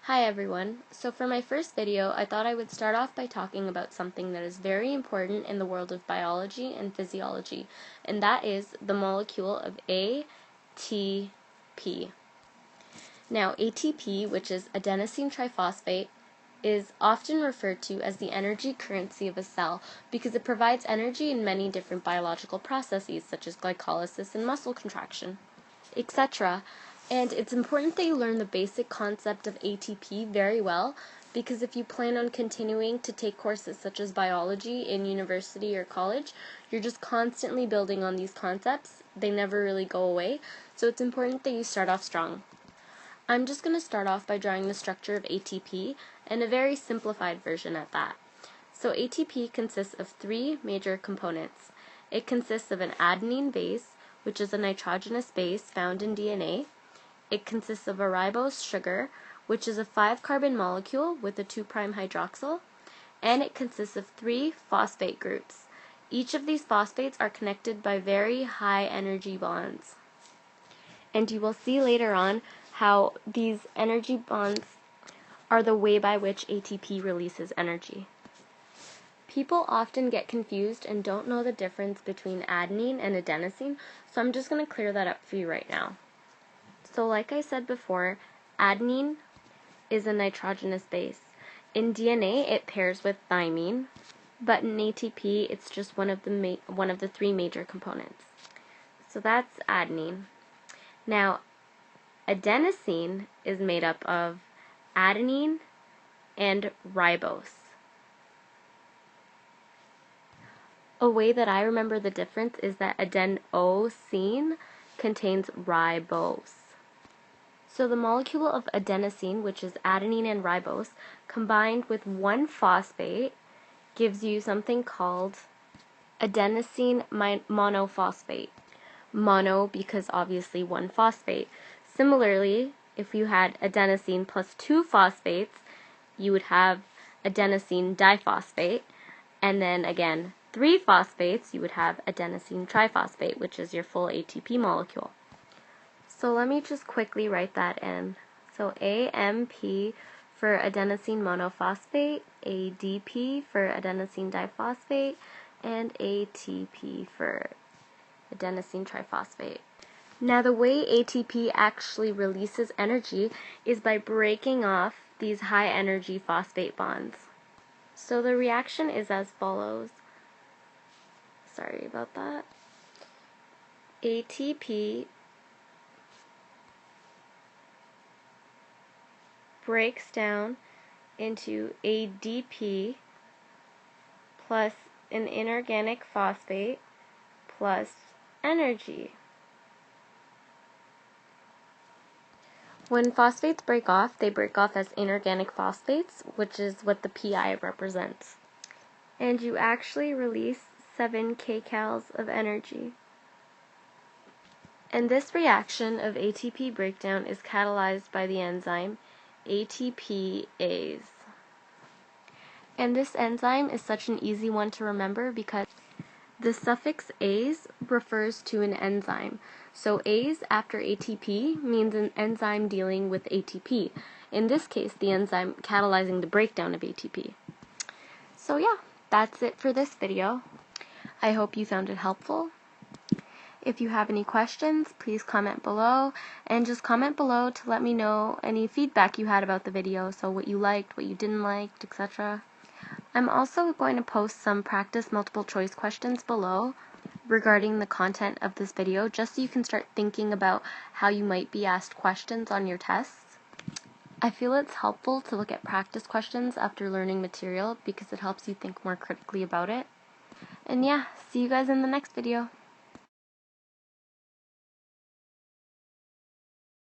Hi everyone. So for my first video, I thought I would start off by talking about something that is very important in the world of biology and physiology, and that is the molecule of ATP. Now, ATP, which is adenosine triphosphate, is often referred to as the energy currency of a cell because it provides energy in many different biological processes such as glycolysis and muscle contraction, etc. And it's important that you learn the basic concept of ATP very well, because if you plan on continuing to take courses such as biology in university or college, you're just constantly building on these concepts. They never really go away, so it's important that you start off strong. I'm just going to start off by drawing the structure of ATP, and a very simplified version at that. So ATP consists of three major components. It consists of an adenine base, which is a nitrogenous base found in DNA. It consists of a ribose sugar, which is a 5-carbon molecule with a 2' hydroxyl, and it consists of 3 phosphate groups. Each of these phosphates are connected by very high energy bonds. And you will see later on how these energy bonds are the way by which ATP releases energy. People often get confused and don't know the difference between adenine and adenosine, so I'm just going to clear that up for you right now. So like I said before, adenine is a nitrogenous base. In DNA, it pairs with thymine, but in ATP, it's just one of the 3 major components. So that's adenine. Now, adenosine is made up of adenine and ribose. A way that I remember the difference is that adenosine contains ribose. So the molecule of adenosine, which is adenine and ribose, combined with 1 phosphate gives you something called adenosine monophosphate. Mono because obviously 1 phosphate. Similarly, if you had adenosine plus 2 phosphates, you would have adenosine diphosphate, and then again 3 phosphates, you would have adenosine triphosphate, which is your full ATP molecule. So let me just quickly write that in. So AMP for adenosine monophosphate, ADP for adenosine diphosphate, and ATP for adenosine triphosphate. Now the way ATP actually releases energy is by breaking off these high energy phosphate bonds. So the reaction is as follows. Sorry about that. ATP breaks down into ADP plus an inorganic phosphate plus energy. When phosphates break off, they break off as inorganic phosphates, which is what the pi represents. And you actually release 7 kcals of energy. And this reaction of ATP breakdown is catalyzed by the enzyme ATPase. And this enzyme is such an easy one to remember because the suffix ase refers to an enzyme. So ase after ATP means an enzyme dealing with ATP. In this case, the enzyme catalyzing the breakdown of ATP. So yeah, that's it for this video. I hope you found it helpful. If you have any questions, please comment below, and just comment below to let me know any feedback you had about the video, so what you liked, what you didn't like, etc. I'm also going to post some practice multiple choice questions below regarding the content of this video, just so you can start thinking about how you might be asked questions on your tests. I feel it's helpful to look at practice questions after learning material because it helps you think more critically about it. And yeah, see you guys in the next video.